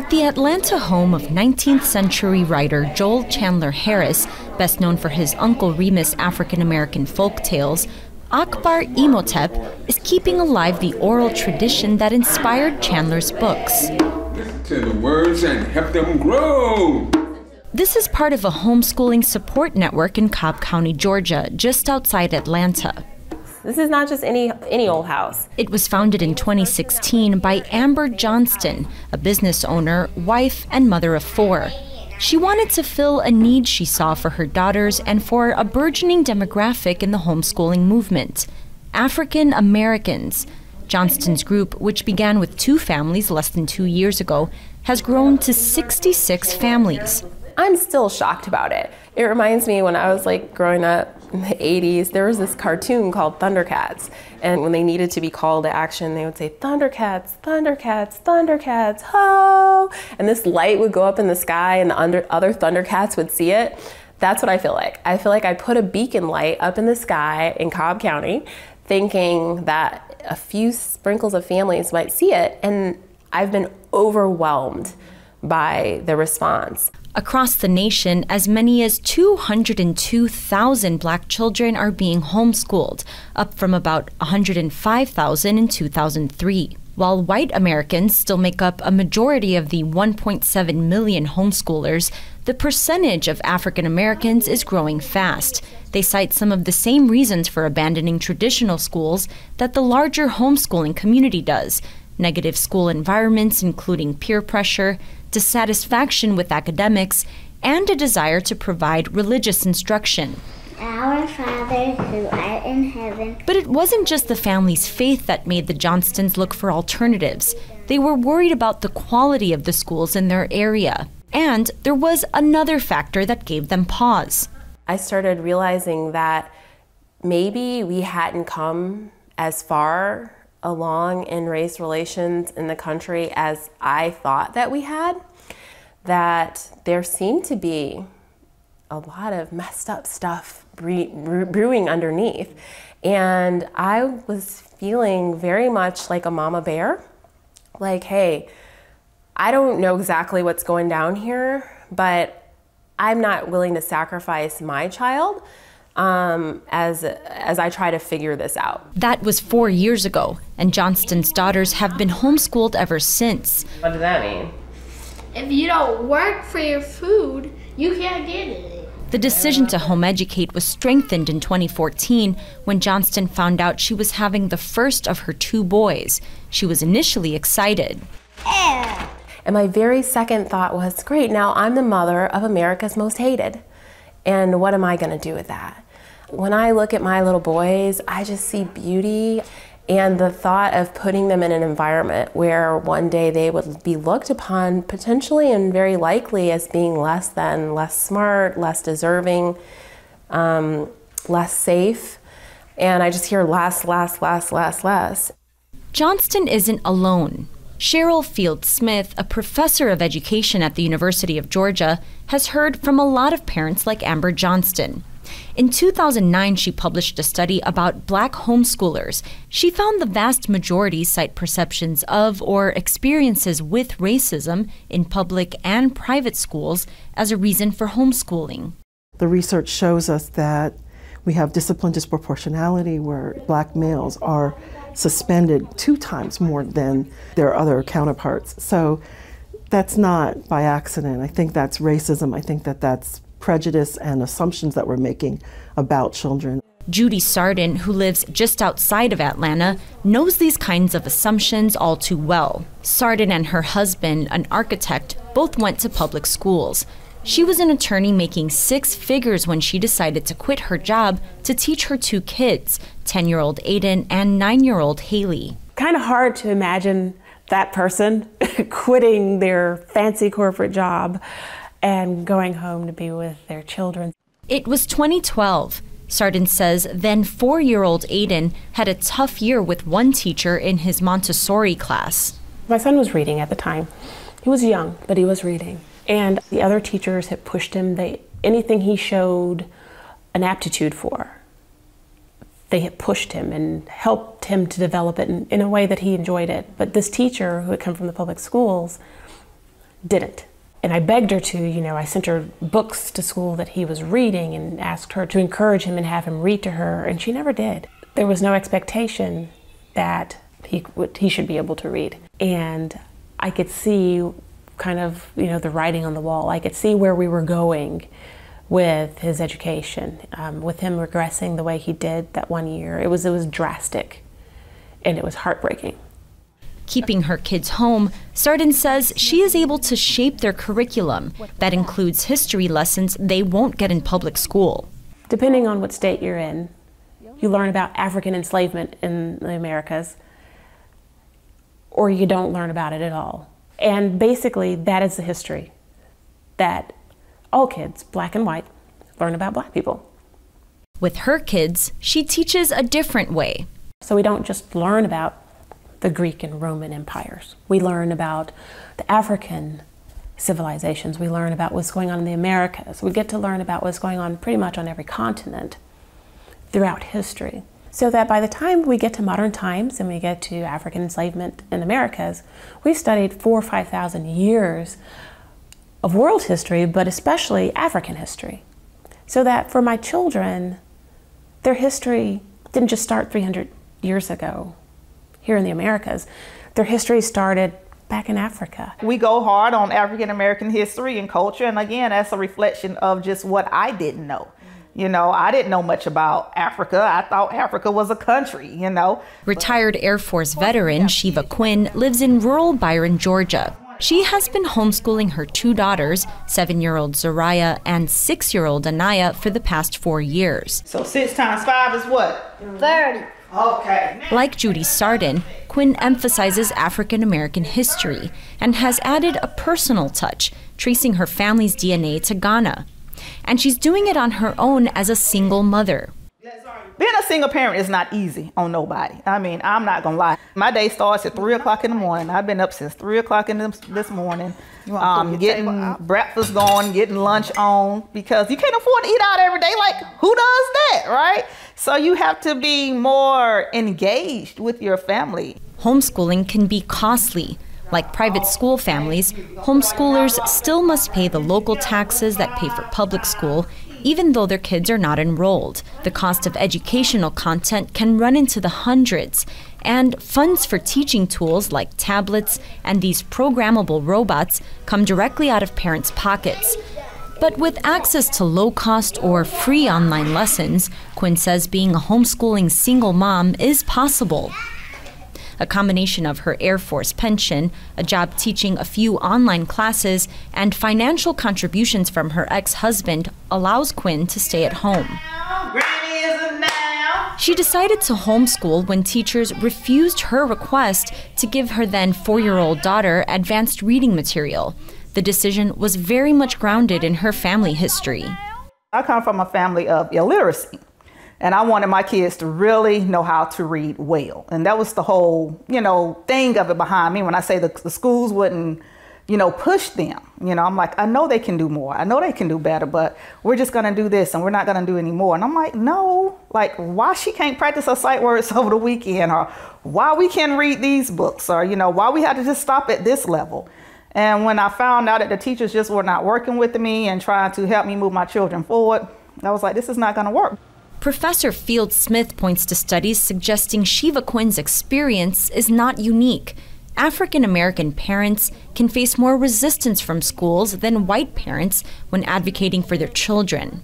At the Atlanta home of 19th century writer Joel Chandler Harris, best known for his Uncle Remus African-American folk tales, Akbar Imhotep is keeping alive the oral tradition that inspired Chandler's books. Listen to the words and help them grow. This is part of a homeschooling support network in Cobb County, Georgia, just outside Atlanta. This is not just any old house. It was founded in 2016 by Amber Johnston, a business owner, wife, and mother of 4. She wanted to fill a need she saw for her daughters and for a burgeoning demographic in the homeschooling movement: African Americans. Johnston's group, which began with 2 families less than 2 years ago, has grown to 66 families. I'm still shocked about it. It reminds me when I was growing up in the 80s, there was this cartoon called Thundercats. And when they needed to be called to action, they would say, "Thundercats, Thundercats, Thundercats, ho!" And this light would go up in the sky and the other Thundercats would see it. That's what I feel like. I feel like I put a beacon light up in the sky in Cobb County, thinking that a few sprinkles of families might see it. And I've been overwhelmed by the response. Across the nation, as many as 202,000 Black children are being homeschooled, up from about 105,000 in 2003. While white Americans still make up a majority of the 1.7 million homeschoolers, the percentage of African Americans is growing fast. They cite some of the same reasons for abandoning traditional schools that the larger homeschooling community does: negative school environments, including peer pressure, dissatisfaction with academics, and a desire to provide religious instruction. Our Father who art in heaven. But it wasn't just the family's faith that made the Johnstons look for alternatives. They were worried about the quality of the schools in their area. And there was another factor that gave them pause. I started realizing that maybe we hadn't come as far along in race relations in the country as I thought that we had, that there seemed to be a lot of messed up stuff brewing underneath. And I was feeling very much like a mama bear, like, hey, I don't know exactly what's going down here, but I'm not willing to sacrifice my child as I try to figure this out. That was 4 years ago, and Johnston's daughters have been homeschooled ever since. What does that mean? If you don't work for your food, you can't get it. The decision to home educate was strengthened in 2014 when Johnston found out she was having the first of her 2 boys. She was initially excited. And my very second thought was, great, now I'm the mother of America's most hated. And what am I going to do with that? When I look at my little boys, I just see beauty, and the thought of putting them in an environment where one day they would be looked upon potentially and very likely as being less than, less smart, less deserving, less safe. And I just hear less. Johnston isn't alone. Cheryl Field Smith, a professor of education at the University of Georgia, has heard from a lot of parents like Amber Johnston. In 2009, she published a study about Black homeschoolers. She found the vast majority cite perceptions of or experiences with racism in public and private schools as a reason for homeschooling. The research shows us that we have discipline disproportionality where Black males are suspended 2 times more than their other counterparts. So that's not by accident. I think that's racism. I think that that's prejudice and assumptions that we're making about children. Judy Sarden, who lives just outside of Atlanta, knows these kinds of assumptions all too well. Sarden and her husband, an architect, both went to public schools. She was an attorney making 6 figures when she decided to quit her job to teach her 2 kids, 10-year-old Aiden and 9-year-old Haley. Kind of hard to imagine that person quitting their fancy corporate job and going home to be with their children. It was 2012. Sarden says then 4-year-old Aiden had a tough year with one teacher in his Montessori class. My son was reading at the time. He was young, but he was reading. And the other teachers had pushed him. Anything he showed an aptitude for, they had pushed him and helped him to develop it in a way that he enjoyed it. But this teacher, who had come from the public schools, didn't. And I begged her to, I sent her books to school that he was reading and asked her to encourage him and have him read to her, and she never did. There was no expectation that he should be able to read. And I could see kind of, the writing on the wall. I could see where we were going with his education, with him regressing the way he did that one year. It was drastic, and it was heartbreaking. Keeping her kids home, Sarden says she is able to shape their curriculum. That includes history lessons they won't get in public school. Depending on what state you're in, you learn about African enslavement in the Americas, or you don't learn about it at all. And basically, that is the history that all kids, black and white, learn about black people. With her kids, she teaches a different way. So we don't just learn about the Greek and Roman empires. We learn about the African civilizations. We learn about what's going on in the Americas. We get to learn about what's going on pretty much on every continent throughout history. So that by the time we get to modern times and we get to African enslavement in the Americas, we've studied 4,000 or 5,000 years of world history, but especially African history. So that for my children, their history didn't just start 300 years ago here in the Americas. Their history started back in Africa. We go hard on African American history and culture, and again, that's a reflection of just what I didn't know. I didn't know much about Africa. I thought Africa was a country, Retired Air Force veteran Shiva Quinn lives in rural Byron, Georgia. She has been homeschooling her 2 daughters, 7-year-old Zariah and 6-year-old Anaya, for the past 4 years. So 6 times 5 is what? 30. Okay. Like Judy Sarden, Quinn emphasizes African American history and has added a personal touch, tracing her family's DNA to Ghana. And she's doing it on her own as a single mother. Being a single parent is not easy on nobody. I mean, I'm not gonna lie. My day starts at 3 o'clock in the morning. I've been up since 3 o'clock this morning, getting breakfast going, getting lunch on, because you can't afford to eat out every day. Like, who does that, right? So you have to be more engaged with your family. Homeschooling can be costly. Like private school families, homeschoolers still must pay the local taxes that pay for public school, even though their kids are not enrolled. The cost of educational content can run into the hundreds, and funds for teaching tools like tablets and these programmable robots come directly out of parents' pockets. But with access to low-cost or free online lessons, Quinn says being a homeschooling single mom is possible. A combination of her Air Force pension, a job teaching a few online classes, and financial contributions from her ex-husband allows Quinn to stay at home. She decided to homeschool when teachers refused her request to give her then 4-year-old daughter advanced reading material. The decision was very much grounded in her family history. I come from a family of illiteracy. And I wanted my kids to really know how to read well. And that was the whole, thing of it behind me when I say the schools wouldn't, push them. I'm like, I know they can do more. I know they can do better, but we're just going to do this and we're not going to do any more. And I'm like, no, like why she can't practice her sight words over the weekend, or why we can't read these books, or, why we had to just stop at this level. And when I found out that the teachers just were not working with me and trying to help me move my children forward, I was like, this is not going to work. Professor Field Smith points to studies suggesting Shiva Quinn's experience is not unique. African American parents can face more resistance from schools than white parents when advocating for their children.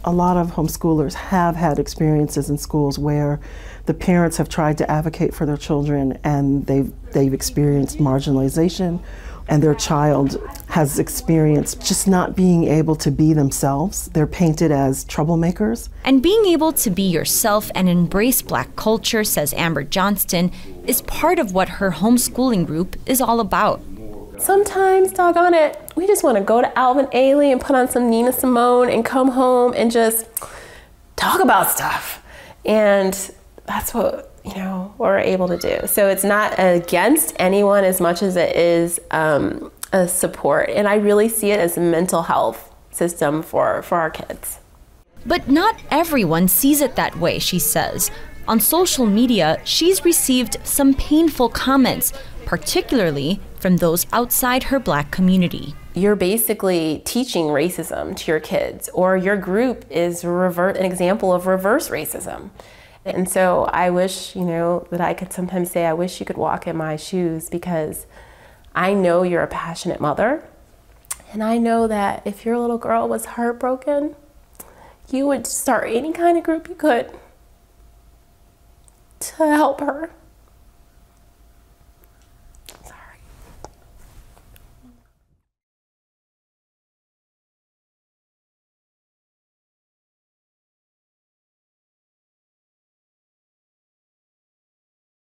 A lot of homeschoolers have had experiences in schools where the parents have tried to advocate for their children and they've experienced marginalization, and their child has experienced just not being able to be themselves. They're painted as troublemakers. And being able to be yourself and embrace Black culture, says Amber Johnston, is part of what her homeschooling group is all about. Sometimes, doggone it, we just want to go to Alvin Ailey and put on some Nina Simone and come home and just talk about stuff. And that's what we're able to do. So it's not against anyone as much as it is a support. And I really see it as a mental health system for our kids. But not everyone sees it that way, she says. On social media, she's received some painful comments particularly from those outside her Black community. You're basically teaching racism to your kids, or your group is an example of reverse racism. And so I wish, that I could sometimes say, I wish you could walk in my shoes, because I know you're a passionate mother. And I know that if your little girl was heartbroken, you would start any kind of group you could to help her.